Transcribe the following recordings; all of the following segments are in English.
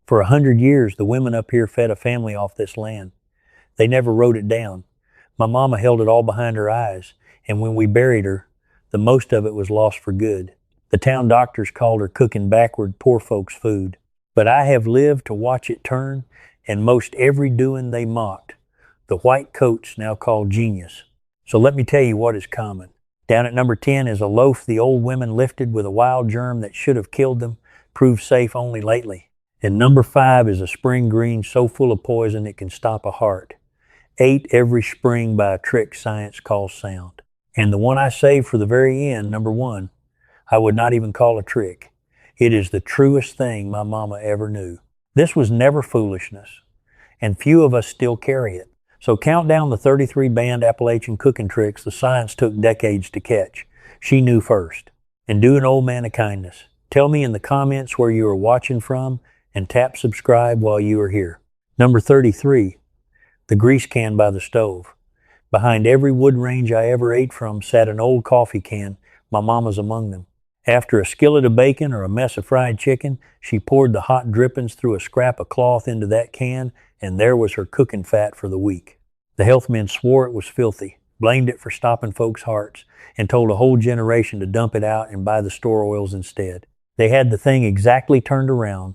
For 100 years, the women up here fed a family off this land. They never wrote it down. My mama held it all behind her eyes, and when we buried her, the most of it was lost for good. The town doctors called her cooking backward poor folks' food. But I have lived to watch it turn, and most every doing they mocked. The white coats now called genius. So let me tell you what is common. Down at number 10 is a loaf the old women lifted with a wild germ that should have killed them, proved safe only lately. And number 5 is a spring green so full of poison it can stop a heart. Ate every spring by a trick science calls sound. And the one I saved for the very end, number 1, I would not even call a trick. It is the truest thing my mama ever knew. This was never foolishness, and few of us still carry it. So count down the 33 banned Appalachian cooking tricks the science took decades to catch. She knew first. And do an old man a kindness. Tell me in the comments where you are watching from, and tap subscribe while you are here. Number 33, the grease can by the stove. Behind every wood range I ever ate from sat an old coffee can, my mama's among them. After a skillet of bacon or a mess of fried chicken, she poured the hot drippings through a scrap of cloth into that can, and there was her cooking fat for the week. The health men swore it was filthy, blamed it for stopping folks' hearts, and told a whole generation to dump it out and buy the store oils instead. They had the thing exactly turned around.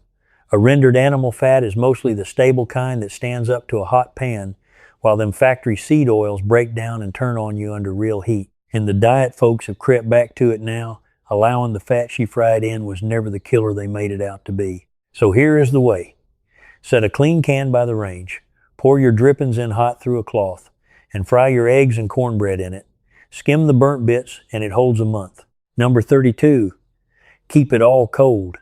A rendered animal fat is mostly the stable kind that stands up to a hot pan, while them factory seed oils break down and turn on you under real heat. And the diet folks have crept back to it now, allowing the fat she fried in was never the killer they made it out to be. So here is the way. Set a clean can by the range. Pour your drippings in hot through a cloth, and fry your eggs and cornbread in it. Skim the burnt bits, and it holds a month. Number 32, keep it all cold.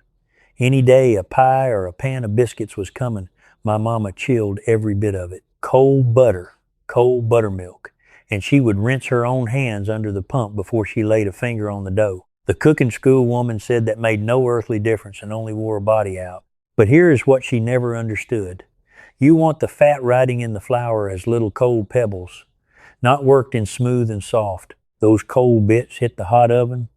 Any day a pie or a pan of biscuits was coming, my mama chilled every bit of it. Cold butter, cold buttermilk, and she would rinse her own hands under the pump before she laid a finger on the dough. The cooking school woman said that made no earthly difference and only wore her body out. But here is what she never understood. You want the fat riding in the flour as little cold pebbles, not worked in smooth and soft. Those cold bits hit the hot oven,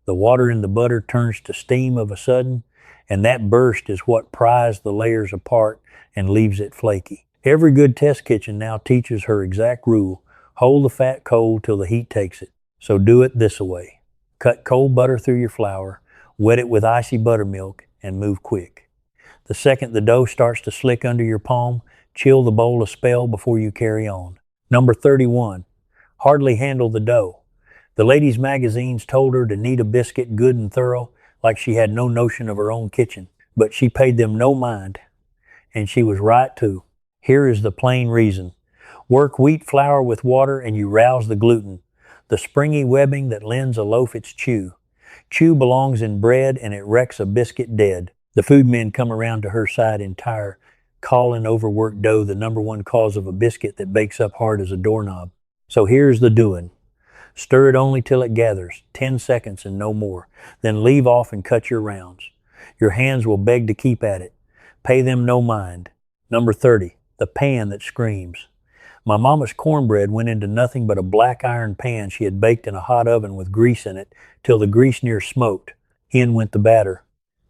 the water in the butter turns to steam of a sudden, and that burst is what pries the layers apart and leaves it flaky. Every good test kitchen now teaches her exact rule. Hold the fat cold till the heat takes it. So do it this way. Cut cold butter through your flour, wet it with icy buttermilk, and move quick. The second the dough starts to slick under your palm, chill the bowl a spell before you carry on. Number 31, hardly handle the dough. The ladies' magazines told her to knead a biscuit good and thorough, like she had no notion of her own kitchen. But she paid them no mind, and she was right too. Here is the plain reason. Work wheat flour with water and you rouse the gluten, the springy webbing that lends a loaf its chew. Chew belongs in bread and it wrecks a biscuit dead. The food men come around to her side entire, calling overworked dough the number 1 cause of a biscuit that bakes up hard as a doorknob. So here's the doing. Stir it only till it gathers, 10 seconds and no more. Then leave off and cut your rounds. Your hands will beg to keep at it. Pay them no mind. Number 30, the pan that screams. My mama's cornbread went into nothing but a black iron pan she had baked in a hot oven with grease in it till the grease near smoked. In went the batter,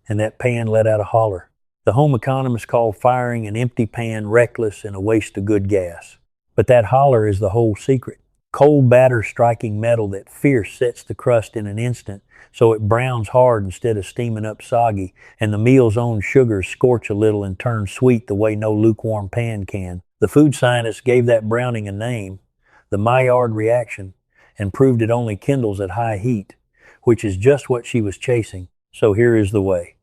and that pan let out a holler. The home economists call firing an empty pan reckless and a waste of good gas. But that holler is the whole secret. Cold batter striking metal that fierce sets the crust in an instant so it browns hard instead of steaming up soggy, and the meal's own sugars scorch a little and turn sweet the way no lukewarm pan can. The food scientists gave that browning a name, the Maillard reaction, and proved it only kindles at high heat, which is just what she was chasing. So here is the way.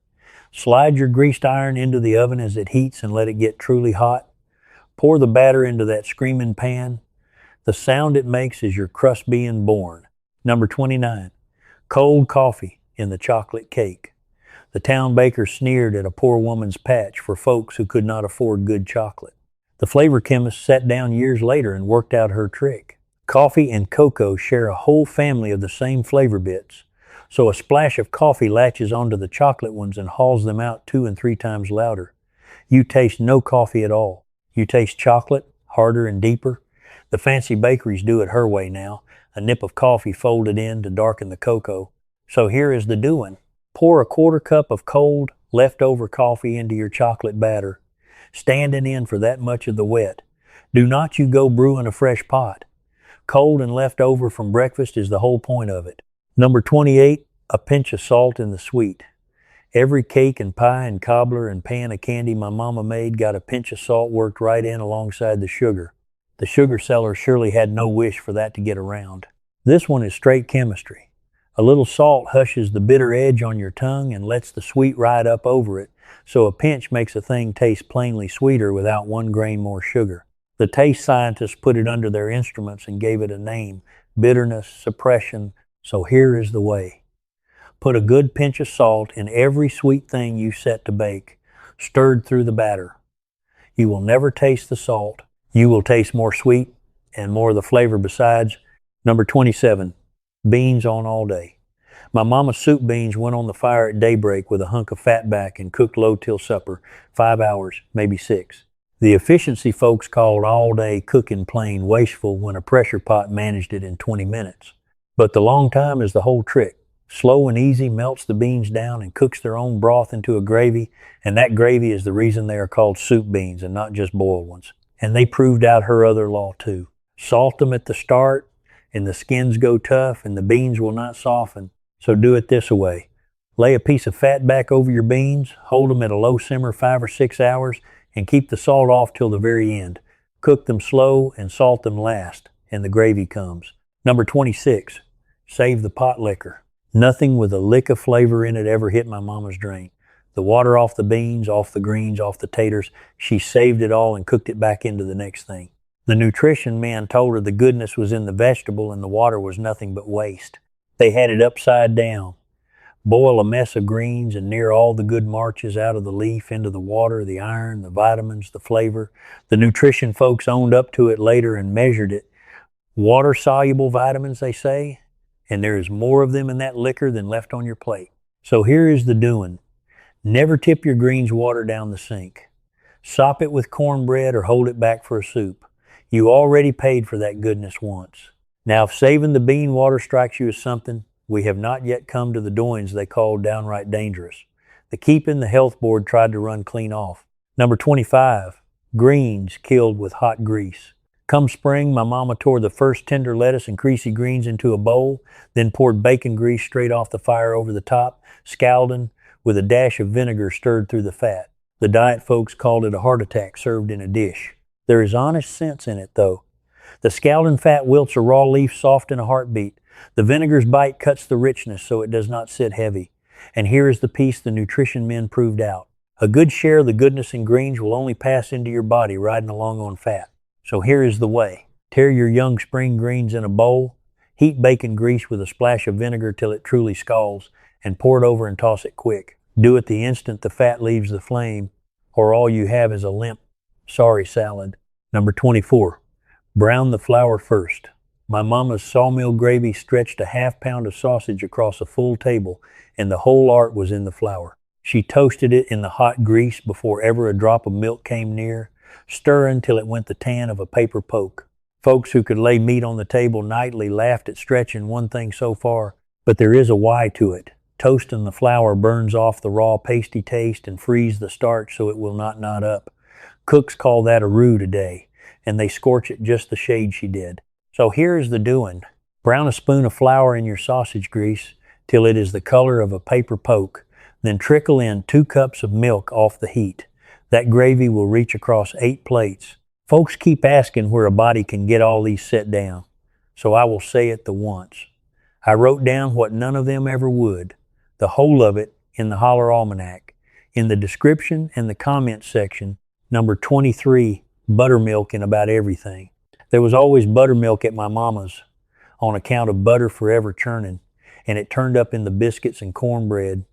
Slide your greased iron into the oven as it heats and let it get truly hot. Pour the batter into that screaming pan. The sound it makes is your crust being born. Number 29, cold coffee in the chocolate cake. The town baker sneered at a poor woman's patch for folks who could not afford good chocolate. The flavor chemist sat down years later and worked out her trick. Coffee and cocoa share a whole family of the same flavor bits, so a splash of coffee latches onto the chocolate ones and hauls them out 2 and 3 times louder. You taste no coffee at all. You taste chocolate, harder and deeper. The fancy bakeries do it her way now, a nip of coffee folded in to darken the cocoa. So here is the doing. Pour a 1/4 cup of cold, leftover coffee into your chocolate batter, standing in for that much of the wet. Do not you go brewing a fresh pot. Cold and left over from breakfast is the whole point of it. Number 28, a pinch of salt in the sweet. Every cake and pie and cobbler and pan of candy my mama made got a pinch of salt worked right in alongside the sugar. The sugar seller surely had no wish for that to get around. This one is straight chemistry. A little salt hushes the bitter edge on your tongue and lets the sweet ride up over it, so a pinch makes a thing taste plainly sweeter without 1 grain more sugar. The taste scientists put it under their instruments and gave it a name, bitterness, suppression, so here is the way. Put a good pinch of salt in every sweet thing you set to bake, stirred through the batter. You will never taste the salt. You will taste more sweet and more of the flavor besides. Number 27, beans on all day. My mama's soup beans went on the fire at daybreak with a hunk of fat back and cooked low till supper, 5 hours, maybe 6. The efficiency folks called all day cooking plain wasteful when a pressure pot managed it in 20 minutes. But the long time is the whole trick. Slow and easy melts the beans down and cooks their own broth into a gravy, and that gravy is the reason they are called soup beans and not just boiled ones. And they proved out her other law too. Salt them at the start, and the skins go tough, and the beans will not soften. So do it this way. Lay a piece of fat back over your beans, hold them at a low simmer 5 or 6 hours, and keep the salt off till the very end. Cook them slow and salt them last, and the gravy comes. Number 26, save the pot liquor. Nothing with a lick of flavor in it ever hit my mama's drain. The water off the beans, off the greens, off the taters, she saved it all and cooked it back into the next thing. The nutrition man told her the goodness was in the vegetable and the water was nothing but waste. They had it upside down. Boil a mess of greens and near all the good marches out of the leaf into the water, the iron, the vitamins, the flavor. The nutrition folks owned up to it later and measured it. Water-soluble vitamins, they say, and there is more of them in that liquor than left on your plate. So here is the doing. Never tip your greens water down the sink. Sop it with cornbread or hold it back for a soup. You already paid for that goodness once. Now if saving the bean water strikes you as something, we have not yet come to the doings they call downright dangerous. The keeping the health board tried to run clean off. Number 25, greens killed with hot grease. Come spring, my mama tore the first tender lettuce and creasy greens into a bowl, then poured bacon grease straight off the fire over the top, scalding, with a dash of vinegar stirred through the fat. The diet folks called it a heart attack served in a dish. There is honest sense in it, though. The scalding fat wilts a raw leaf soft in a heartbeat. The vinegar's bite cuts the richness so it does not sit heavy. And here is the piece the nutrition men proved out. A good share of the goodness in greens will only pass into your body riding along on fat. So here is the way. Tear your young spring greens in a bowl, heat bacon grease with a splash of vinegar till it truly scalds, and pour it over and toss it quick. Do it the instant the fat leaves the flame, or all you have is a limp, sorry salad. Number 24, brown the flour first. My mama's sawmill gravy stretched a half pound of sausage across a full table, and the whole art was in the flour. She toasted it in the hot grease before ever a drop of milk came near, stirring till it went the tan of a paper poke. Folks who could lay meat on the table nightly laughed at stretching one thing so far, but there is a why to it. Toasting the flour burns off the raw pasty taste and frees the starch so it will not knot up. Cooks call that a roux today, and they scorch it just the shade she did. So here is the doing. Brown a spoon of flour in your sausage grease till it is the color of a paper poke. Then trickle in 2 cups of milk off the heat. That gravy will reach across 8 plates. Folks keep asking where a body can get all these set down, so I will say it the once. I wrote down what none of them ever would, the whole of it in the Holler Almanac. In the description and the comment section, number 23, buttermilk in about everything. There was always buttermilk at my mama's on account of butter forever churning, and it turned up in the biscuits and cornbread,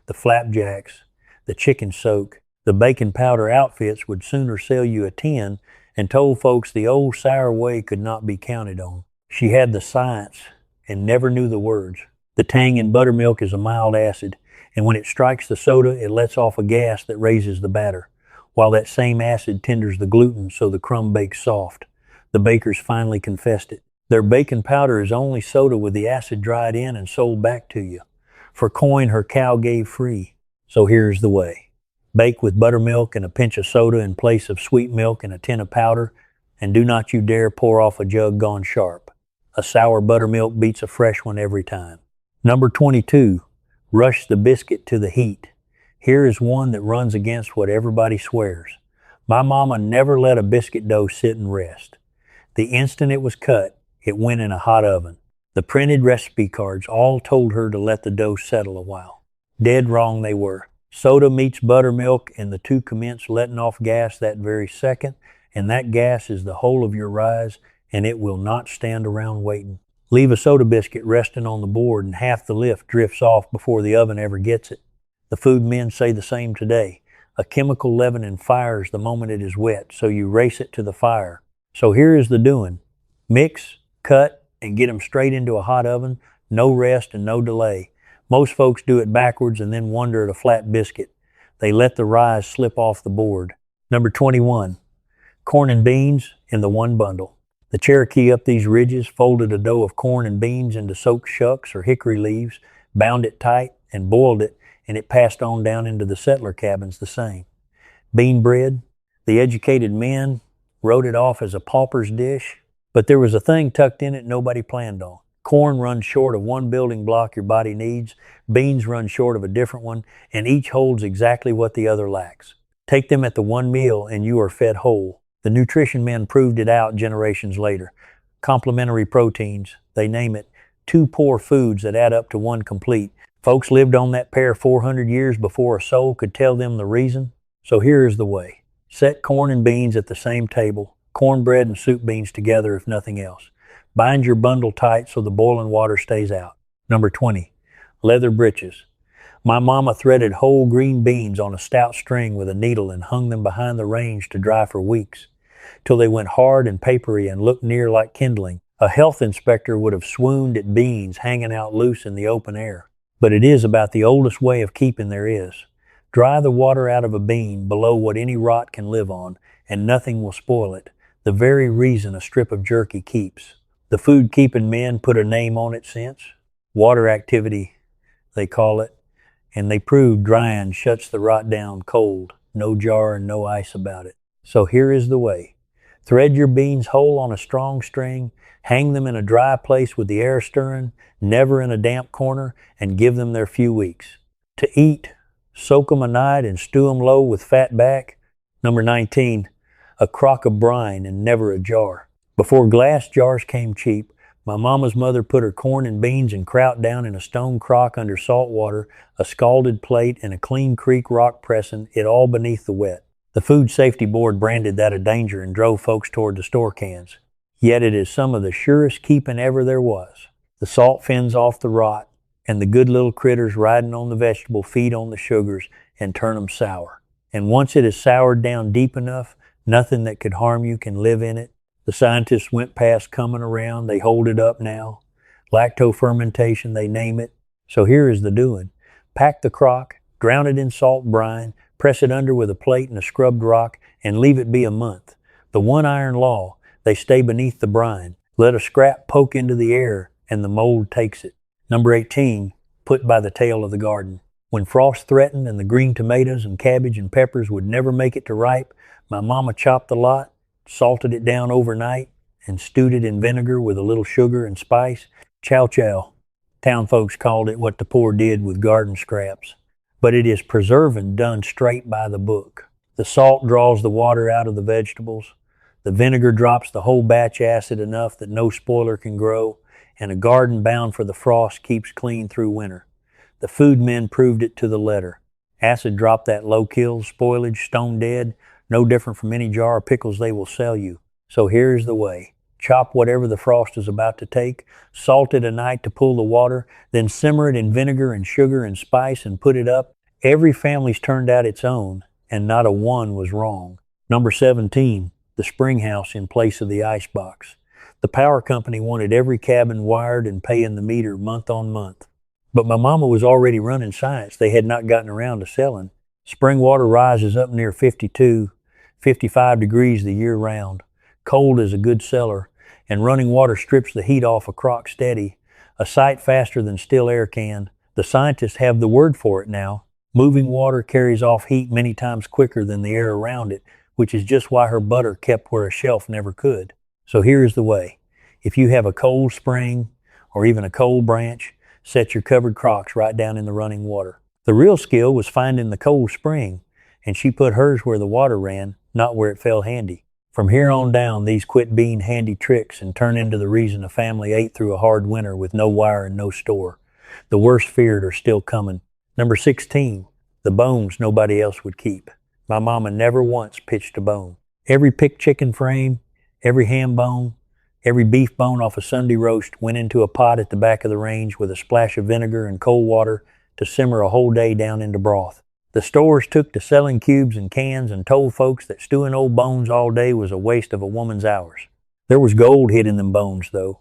the flapjacks, the chicken soak. The baking powder outfits would sooner sell you a tin and told folks the old sour way could not be counted on. She had the science and never knew the words. The tang in buttermilk is a mild acid, and when it strikes the soda, it lets off a gas that raises the batter, while that same acid tenders the gluten so the crumb bakes soft. The bakers finally confessed it. Their baking powder is only soda with the acid dried in and sold back to you. For coin her cow gave free. So here's the way. Bake with buttermilk and a pinch of soda in place of sweet milk and a tin of powder, and do not you dare pour off a jug gone sharp. A sour buttermilk beats a fresh one every time. Number 22, rush the biscuit to the heat. Here is one that runs against what everybody swears. My mama never let a biscuit dough sit and rest. The instant it was cut, it went in a hot oven. The printed recipe cards all told her to let the dough settle a while. Dead wrong they were. Soda meets buttermilk, and the two commence letting off gas that very second, and that gas is the whole of your rise, and it will not stand around waiting. Leave a soda biscuit resting on the board, and half the lift drifts off before the oven ever gets it. The food men say the same today. A chemical leavening fires the moment it is wet, so you race it to the fire. So here is the doing. Mix, cut, and get them straight into a hot oven, no rest and no delay. Most folks do it backwards and then wonder at a flat biscuit. They let the rise slip off the board. Number 21, corn and beans in the one bundle. The Cherokee up these ridges folded a dough of corn and beans into soaked shucks or hickory leaves, bound it tight, and boiled it, and it passed on down into the settler cabins the same. Bean bread, the educated men wrote it off as a pauper's dish, but there was a thing tucked in it nobody planned on. Corn runs short of one building block your body needs, beans run short of a different one, and each holds exactly what the other lacks. Take them at the one meal and you are fed whole. The nutrition men proved it out generations later. Complementary proteins, they name it, two poor foods that add up to one complete. Folks lived on that pair 400 years before a soul could tell them the reason. So here is the way. Set corn and beans at the same table, cornbread and soup beans together if nothing else. Bind your bundle tight so the boiling water stays out. Number 20, leather breeches. My mama threaded whole green beans on a stout string with a needle and hung them behind the range to dry for weeks, till they went hard and papery and looked near like kindling. A health inspector would have swooned at beans hanging out loose in the open air. But it is about the oldest way of keeping there is. Dry the water out of a bean below what any rot can live on, and nothing will spoil it, the very reason a strip of jerky keeps. The food-keeping men put a name on it since. Water activity, they call it, and they prove drying shuts the rot down cold, no jar and no ice about it. So here is the way. Thread your beans whole on a strong string, hang them in a dry place with the air stirring, never in a damp corner, and give them their few weeks. To eat, soak them a night and stew them low with fat back. Number 19, a crock of brine and never a jar. Before glass jars came cheap, my mama's mother put her corn and beans and kraut down in a stone crock under salt water, a scalded plate, and a clean creek rock pressing, it all beneath the wet. The Food Safety Board branded that a danger and drove folks toward the store cans. Yet it is some of the surest keeping ever there was. The salt fends off the rot, and the good little critters riding on the vegetable feed on the sugars and turn them sour. And once it is soured down deep enough, nothing that could harm you can live in it. The scientists went past coming around, they hold it up now. Lactofermentation, they name it. So here is the doing. Pack the crock, drown it in salt brine, press it under with a plate and a scrubbed rock, and leave it be a month. The one iron law, they stay beneath the brine. Let a scrap poke into the air, and the mold takes it. Number 18, put by the tail of the garden. When frost threatened and the green tomatoes and cabbage and peppers would never make it to ripe, my mama chopped the lot, salted it down overnight, and stewed it in vinegar with a little sugar and spice. Chow chow. Town folks called it what the poor did with garden scraps. But it is preserving done straight by the book. The salt draws the water out of the vegetables. The vinegar drops the whole batch acid enough that no spoiler can grow, and a garden bound for the frost keeps clean through winter. The food men proved it to the letter. Acid dropped that low kill, spoilage, stone dead, no different from any jar of pickles they will sell you. So here's the way. Chop whatever the frost is about to take, salt it a night to pull the water, then simmer it in vinegar and sugar and spice and put it up. Every family's turned out its own, and not a one was wrong. Number 17, the spring house in place of the icebox. The power company wanted every cabin wired and paying the meter month on month. But my mama was already running science they had not gotten around to selling. Spring water rises up near 52, 55 degrees the year round. Cold is a good seller, and running water strips the heat off a crock steady, a sight faster than still air can. The scientists have the word for it now. Moving water carries off heat many times quicker than the air around it, which is just why her butter kept where a shelf never could. So here is the way. If you have a cold spring or even a cold branch, set your covered crocks right down in the running water. The real skill was finding the cold spring, and she put hers where the water ran, not where it fell handy. From here on down, these quit being handy tricks and turn into the reason a family ate through a hard winter with no wire and no store. The worst feared are still coming. Number 16, the bones nobody else would keep. My mama never once pitched a bone. Every picked chicken frame, every ham bone, every beef bone off a Sunday roast went into a pot at the back of the range with a splash of vinegar and cold water to simmer a whole day down into broth. The stores took to selling cubes and cans and told folks that stewing old bones all day was a waste of a woman's hours. There was gold hid in them bones, though.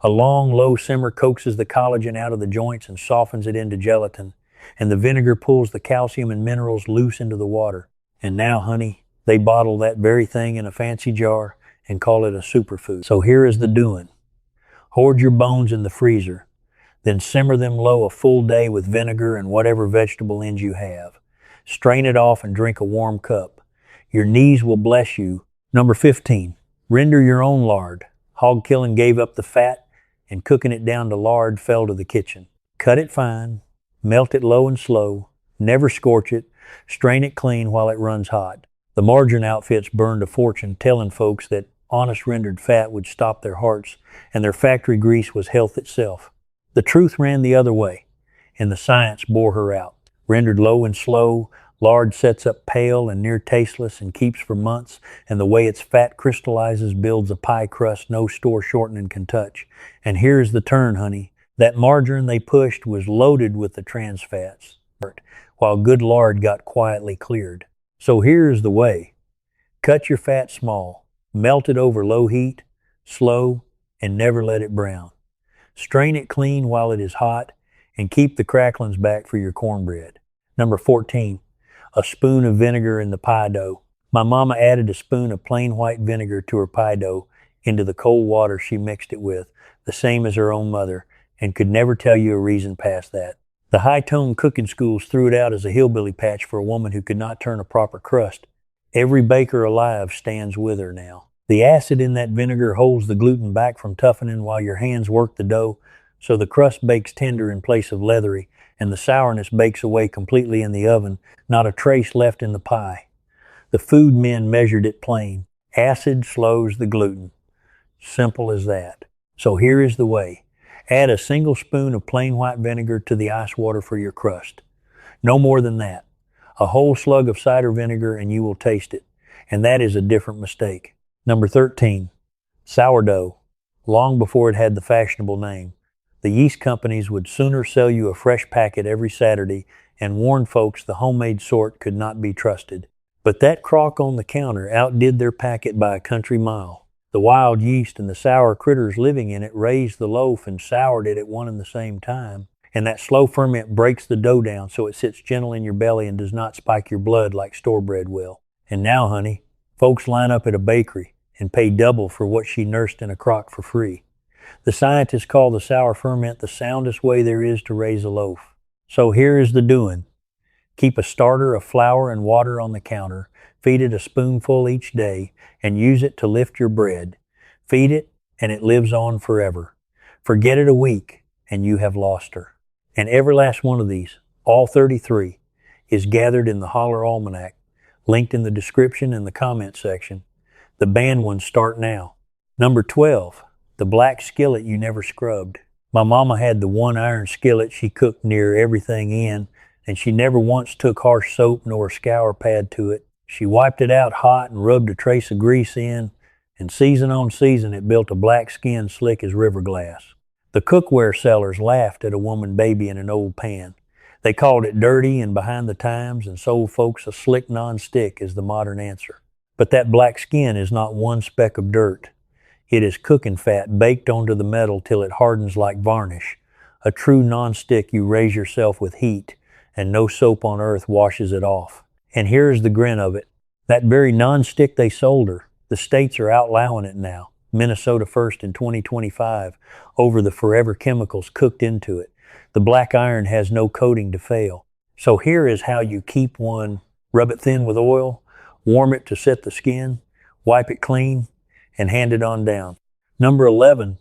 A long, low simmer coaxes the collagen out of the joints and softens it into gelatin, and the vinegar pulls the calcium and minerals loose into the water. And now, honey, they bottle that very thing in a fancy jar and call it a superfood. So here is the doing. Hoard your bones in the freezer, then simmer them low a full day with vinegar and whatever vegetable ends you have. Strain it off and drink a warm cup. Your knees will bless you. Number 15, render your own lard. Hog killing gave up the fat, and cooking it down to lard fell to the kitchen. Cut it fine, melt it low and slow, never scorch it, strain it clean while it runs hot. The margarine outfits burned a fortune telling folks that honest rendered fat would stop their hearts and their factory grease was health itself. The truth ran the other way, and the science bore her out. Rendered low and slow, lard sets up pale and near tasteless and keeps for months, and the way its fat crystallizes builds a pie crust no store shortening can touch. And here's the turn, honey. That margarine they pushed was loaded with the trans fats, while good lard got quietly cleared. So here's the way. Cut your fat small, melt it over low heat, slow, and never let it brown. Strain it clean while it is hot, and keep the cracklings back for your cornbread. Number 14, a spoon of vinegar in the pie dough. My mama added a spoon of plain white vinegar to her pie dough into the cold water she mixed it with, the same as her own mother, and could never tell you a reason past that. The high-tone cooking schools threw it out as a hillbilly patch for a woman who could not turn a proper crust. Every baker alive stands with her now. The acid in that vinegar holds the gluten back from toughening while your hands work the dough, so the crust bakes tender in place of leathery, and the sourness bakes away completely in the oven, not a trace left in the pie. The food men measured it plain. Acid slows the gluten. Simple as that. So here is the way. Add a single spoon of plain white vinegar to the ice water for your crust. No more than that. A whole slug of cider vinegar and you will taste it. And that is a different mistake. Number 13, sourdough. Long before it had the fashionable name, the yeast companies would sooner sell you a fresh packet every Saturday and warn folks the homemade sort could not be trusted. But that crock on the counter outdid their packet by a country mile. The wild yeast and the sour critters living in it raised the loaf and soured it at one and the same time. And that slow ferment breaks the dough down so it sits gentle in your belly and does not spike your blood like store bread will. And now, honey, folks line up at a bakery and pay double for what she nursed in a crock for free. The scientists call the sour ferment the soundest way there is to raise a loaf. So here is the doing. Keep a starter of flour and water on the counter, feed it a spoonful each day, and use it to lift your bread. Feed it, and it lives on forever. Forget it a week, and you have lost her. And every last one of these, all 33, is gathered in the Holler Almanac, linked in the description and the comment section. The banned ones start now. Number 12, the black skillet you never scrubbed. My mama had the one iron skillet she cooked near everything in, and she never once took harsh soap nor a scour pad to it. She wiped it out hot and rubbed a trace of grease in, and season on season it built a black skin slick as river glass. The cookware sellers laughed at a woman baby in an old pan. They called it dirty and behind the times and sold folks a slick non-stick as the modern answer. But that black skin is not one speck of dirt. It is cooking fat baked onto the metal till it hardens like varnish. A true non-stick you raise yourself with heat, and no soap on earth washes it off. And here's the grin of it. That very non-stick they sold her, the states are outlawing it now, Minnesota first in 2025, over the forever chemicals cooked into it. The black iron has no coating to fail. So here is how you keep one. Rub it thin with oil, warm it to set the skin, wipe it clean, and hand it on down. Number 11,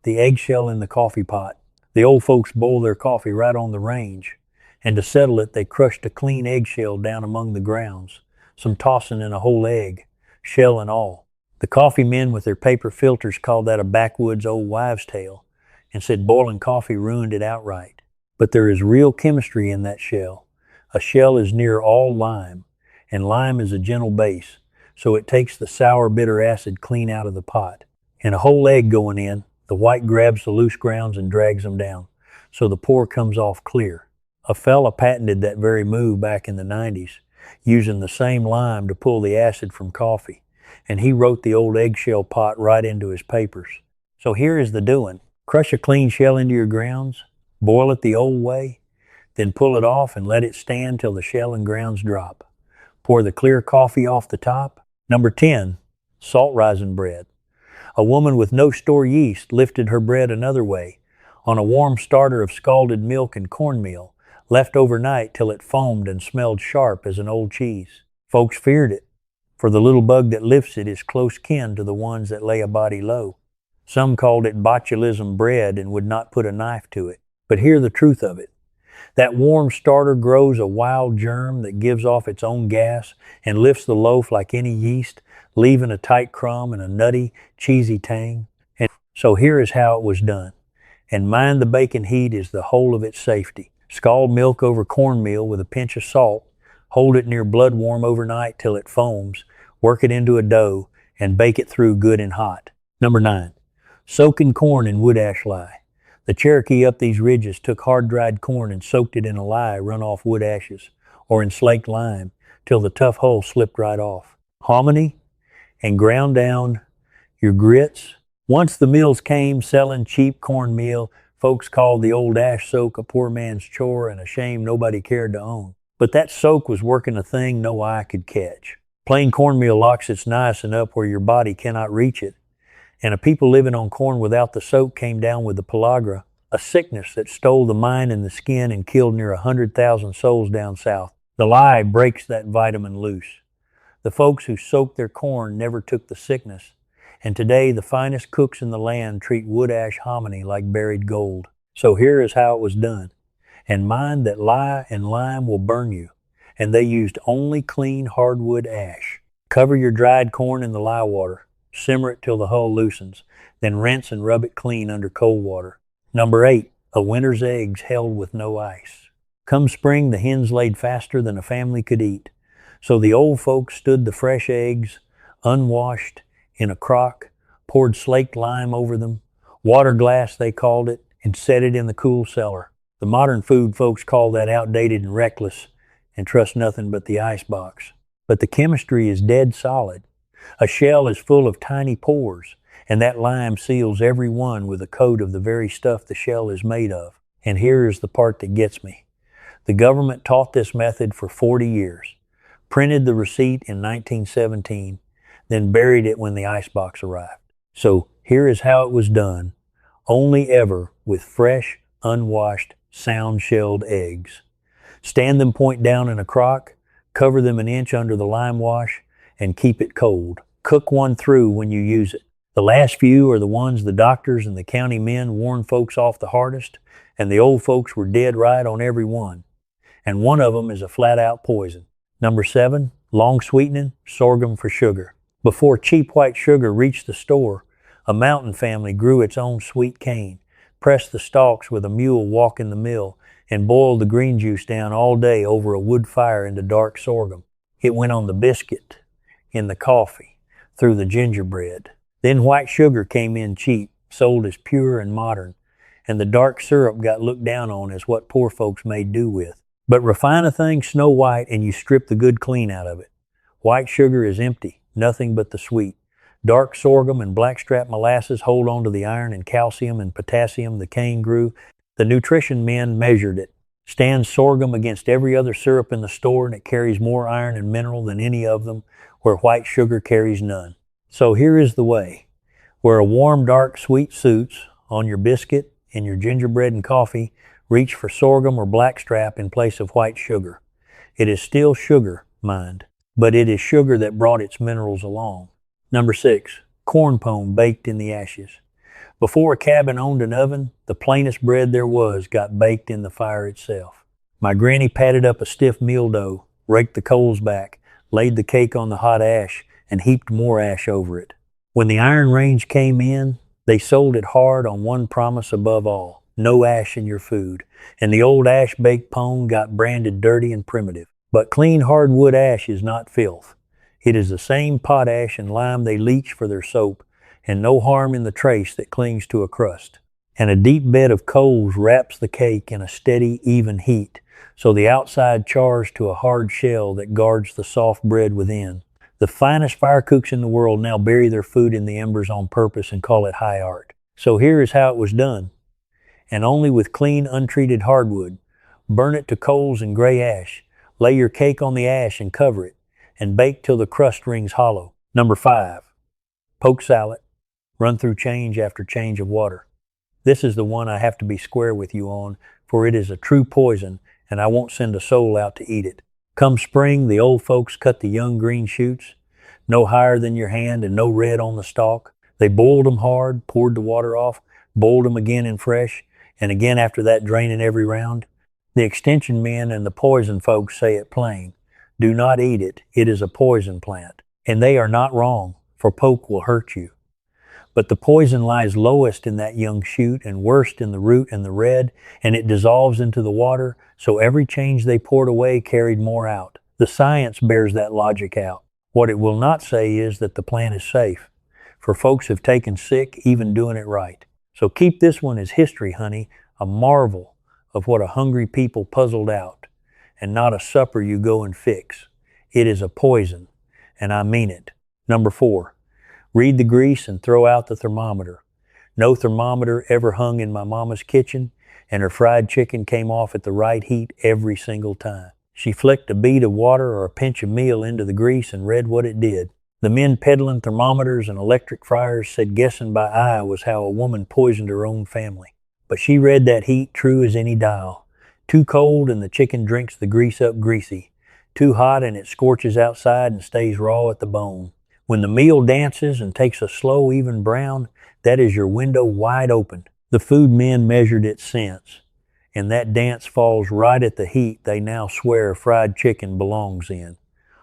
the eggshell in the coffee pot. The old folks boil their coffee right on the range, and to settle it, they crushed a clean eggshell down among the grounds, some tossing in a whole egg, shell and all. The coffee men with their paper filters called that a backwoods old wives' tale, and said boiling coffee ruined it outright. But there is real chemistry in that shell. A shell is near all lime, and lime is a gentle base, so it takes the sour bitter acid clean out of the pot. And a whole egg going in, the white grabs the loose grounds and drags them down, so the pour comes off clear. A fella patented that very move back in the 90s, using the same lime to pull the acid from coffee, and he wrote the old eggshell pot right into his papers. So here is the doing. Crush a clean shell into your grounds, boil it the old way, then pull it off and let it stand till the shell and grounds drop. Pour the clear coffee off the top. Number 10, salt rising bread. A woman with no store yeast lifted her bread another way, on a warm starter of scalded milk and cornmeal, left overnight till it foamed and smelled sharp as an old cheese. Folks feared it, for the little bug that lifts it is close kin to the ones that lay a body low. Some called it botulism bread and would not put a knife to it. But hear the truth of it. That warm starter grows a wild germ that gives off its own gas and lifts the loaf like any yeast, leaving a tight crumb and a nutty, cheesy tang. And so here is how it was done. And mind the baking heat is the whole of its safety. Scald milk over cornmeal with a pinch of salt, hold it near blood warm overnight till it foams, work it into a dough, and bake it through good and hot. Number 9, soaking corn in wood ash lye. The Cherokee up these ridges took hard-dried corn and soaked it in a lye run off wood ashes, or in slaked lime, till the tough hull slipped right off. Hominy, and ground down your grits. Once the mills came selling cheap cornmeal, folks called the old ash soak a poor man's chore and a shame nobody cared to own. But that soak was working a thing no eye could catch. Plain cornmeal locks its niacin up where your body cannot reach it, and a people living on corn without the soak came down with the pellagra, a sickness that stole the mind and the skin and killed near 100,000 souls down south. The lye breaks that vitamin loose. The folks who soaked their corn never took the sickness, and today the finest cooks in the land treat wood ash hominy like buried gold. So here is how it was done. And mind that lye and lime will burn you, and they used only clean hardwood ash. Cover your dried corn in the lye water, simmer it till the hull loosens, then rinse and rub it clean under cold water. Number 8, a winter's eggs held with no ice. Come spring, the hens laid faster than a family could eat. So the old folks stood the fresh eggs, unwashed, in a crock, poured slaked lime over them, water glass they called it, and set it in the cool cellar. The modern food folks call that outdated and reckless and trust nothing but the icebox. But the chemistry is dead solid. A shell is full of tiny pores, and that lime seals every one with a coat of the very stuff the shell is made of. And here is the part that gets me. The government taught this method for 40 years, printed the receipt in 1917, then buried it when the icebox arrived. So here is how it was done, only ever with fresh, unwashed, sound-shelled eggs. Stand them point down in a crock, cover them an inch under the lime wash, and keep it cold. Cook one through when you use it. The last few are the ones the doctors and the county men warned folks off the hardest, and the old folks were dead right on every one. And one of them is a flat-out poison. Number 7, long-sweetening, sorghum for sugar. Before cheap white sugar reached the store, a mountain family grew its own sweet cane, pressed the stalks with a mule walking the mill, and boiled the green juice down all day over a wood fire into dark sorghum. It went on the biscuit, in the coffee, through the gingerbread. Then white sugar came in cheap, sold as pure and modern, and the dark syrup got looked down on as what poor folks made do with. But refine a thing snow white and you strip the good clean out of it. White sugar is empty, nothing but the sweet. Dark sorghum and blackstrap molasses hold on to the iron and calcium and potassium the cane grew. The nutrition men measured it. Stand sorghum against every other syrup in the store and it carries more iron and mineral than any of them, where white sugar carries none. So here is the way. Where a warm, dark, sweet suits on your biscuit and your gingerbread and coffee, Reach for sorghum or blackstrap in place of white sugar. It is still sugar, mind, but it is sugar that brought its minerals along. Number 6. Corn pone baked in the ashes. Before a cabin owned an oven, the plainest bread there was got baked in the fire itself. My granny patted up a stiff meal dough, raked the coals back, laid the cake on the hot ash, and heaped more ash over it. When the iron range came in, they sold it hard on one promise above all: no ash in your food, and the old ash-baked pone got branded dirty and primitive. But clean hardwood ash is not filth. It is the same potash and lime they leach for their soap, and no harm in the trace that clings to a crust. And a deep bed of coals wraps the cake in a steady, even heat, so the outside chars to a hard shell that guards the soft bread within. The finest fire cooks in the world now bury their food in the embers on purpose and call it high art. So here is how it was done, and only with clean, untreated hardwood. Burn it to coals and gray ash. Lay your cake on the ash and cover it, and bake till the crust rings hollow. Number 5. Poke sallet. Run through change after change of water. This is the one I have to be square with you on, for it is a true poison, and I won't send a soul out to eat it. Come spring, the old folks cut the young green shoots, no higher than your hand and no red on the stalk. They boiled them hard, poured the water off, boiled them again in fresh, and again after that draining every round. The extension men and the poison folks say it plain: do not eat it, it is a poison plant. And they are not wrong, for poke will hurt you. But the poison lies lowest in that young shoot and worst in the root and the red, and it dissolves into the water, so every change they poured away carried more out. The science bears that logic out. What it will not say is that the plant is safe, for folks have taken sick even doing it right. So keep this one as history, honey, a marvel of what a hungry people puzzled out, and not a supper you go and fix. It is a poison, and I mean it. Number 4. Read the grease and throw out the thermometer. No thermometer ever hung in my mama's kitchen, and her fried chicken came off at the right heat every single time. She flicked a bead of water or a pinch of meal into the grease and read what it did. The men peddling thermometers and electric fryers said guessing by eye was how a woman poisoned her own family. But she read that heat true as any dial. Too cold and the chicken drinks the grease up greasy. Too hot and it scorches outside and stays raw at the bone. When the meal dances and takes a slow, even brown, that is your window wide open. The food men measured its sense, and that dance falls right at the heat they now swear fried chicken belongs in,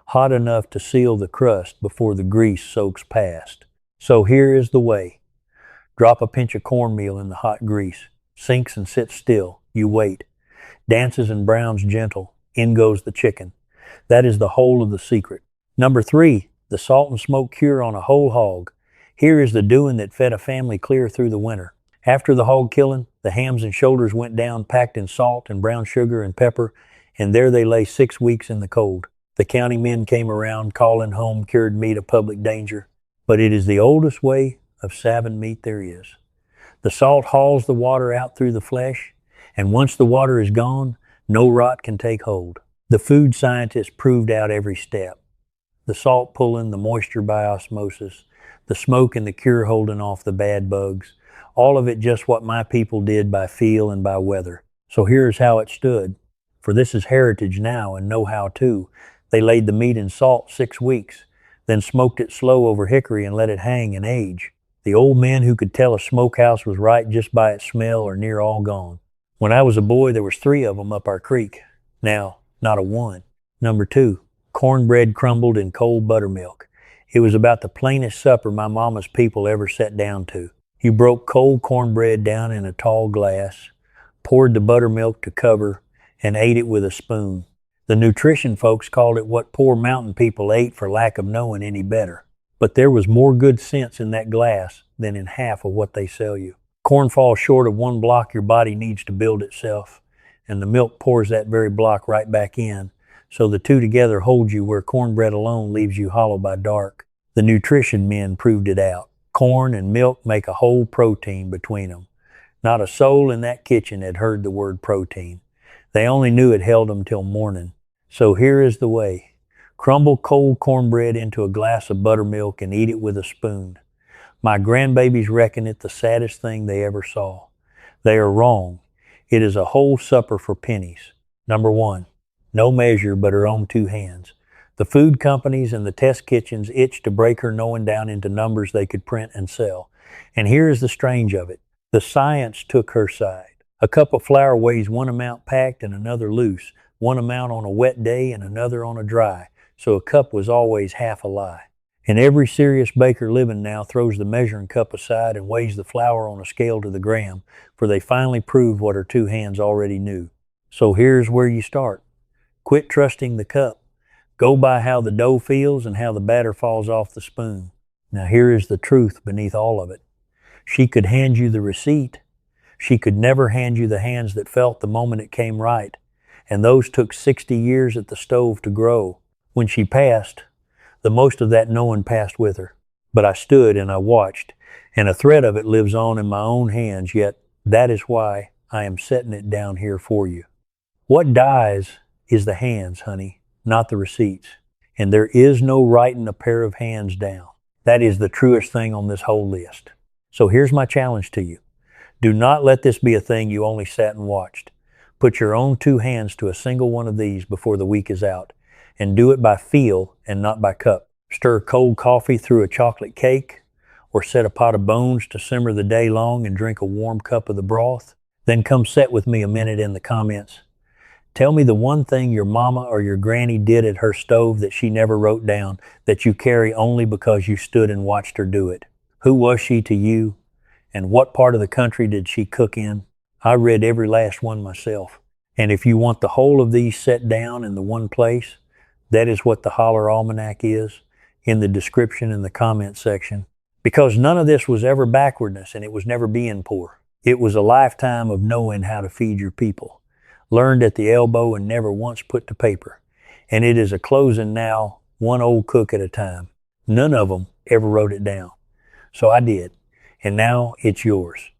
hot enough to seal the crust before the grease soaks past. So here is the way. Drop a pinch of cornmeal in the hot grease. Sinks and sits still. You wait. Dances and browns gentle. In goes the chicken. That is the whole of the secret. Number 3. The salt and smoke cure on a whole hog. Here is the doing that fed a family clear through the winter. After the hog killing, the hams and shoulders went down packed in salt and brown sugar and pepper, and there they lay 6 weeks in the cold. The county men came around calling home cured meat a public danger, but it is the oldest way of salving meat there is. The salt hauls the water out through the flesh, and once the water is gone, no rot can take hold. The food scientists proved out every step. The salt pulling, the moisture by osmosis, the smoke and the cure holding off the bad bugs, all of it just what my people did by feel and by weather. So here's how it stood, for this is heritage now and know-how too. They laid the meat in salt 6 weeks, then smoked it slow over hickory and let it hang and age. The old men who could tell a smokehouse was right just by its smell are near all gone. When I was a boy, there was 3 of them up our creek. Now, not a one. Number 2. Cornbread crumbled in cold buttermilk. It was about the plainest supper my mama's people ever sat down to. You broke cold cornbread down in a tall glass, poured the buttermilk to cover, and ate it with a spoon. The nutrition folks called it what poor mountain people ate for lack of knowing any better. But there was more good sense in that glass than in half of what they sell you. Corn falls short of 1 block your body needs to build itself, and the milk pours that very block right back in. So the two together hold you where cornbread alone leaves you hollow by dark. The nutrition men proved it out. Corn and milk make a whole protein between them. Not a soul in that kitchen had heard the word protein. They only knew it held them till morning. So here is the way. Crumble cold cornbread into a glass of buttermilk and eat it with a spoon. My grandbabies reckon it the saddest thing they ever saw. They are wrong. It is a whole supper for pennies. Number 1, no measure but her own 2 hands. The food companies and the test kitchens itched to break her knowing down into numbers they could print and sell. And here is the strange of it. The science took her side. A cup of flour weighs one amount packed and another loose, one amount on a wet day and another on a dry, so a cup was always half a lie. And every serious baker living now throws the measuring cup aside and weighs the flour on a scale to the gram, for they finally proved what her 2 hands already knew. So here's where you start. Quit trusting the cup. Go by how the dough feels and how the batter falls off the spoon. Now here is the truth beneath all of it. She could hand you the receipt. She could never hand you the hands that felt the moment it came right. And those took 60 years at the stove to grow. When she passed, the most of that knowing passed with her. But I stood and I watched, and a thread of it lives on in my own hands, yet that is why I am setting it down here for you. What dies is the hands, honey, not the receipts. And there is no writing a pair of hands down. That is the truest thing on this whole list. So here's my challenge to you. Do not let this be a thing you only sat and watched. Put your own 2 hands to a single one of these before the week is out, and do it by feel and not by cup. Stir cold coffee through a chocolate cake, or set a pot of bones to simmer the day long and drink a warm cup of the broth. Then come sit with me a minute in the comments. Tell me the one thing your mama or your granny did at her stove that she never wrote down, that you carry only because you stood and watched her do it. Who was she to you? And what part of the country did she cook in? I read every last one myself. And if you want the whole of these set down in the one place, that is what the Holler Almanac is, in the description in the comment section. Because none of this was ever backwardness, and it was never being poor. It was a lifetime of knowing how to feed your people. Learned at the elbow and never once put to paper. And it is a closing now, one old cook at a time. None of them ever wrote it down. So I did. And now it's yours.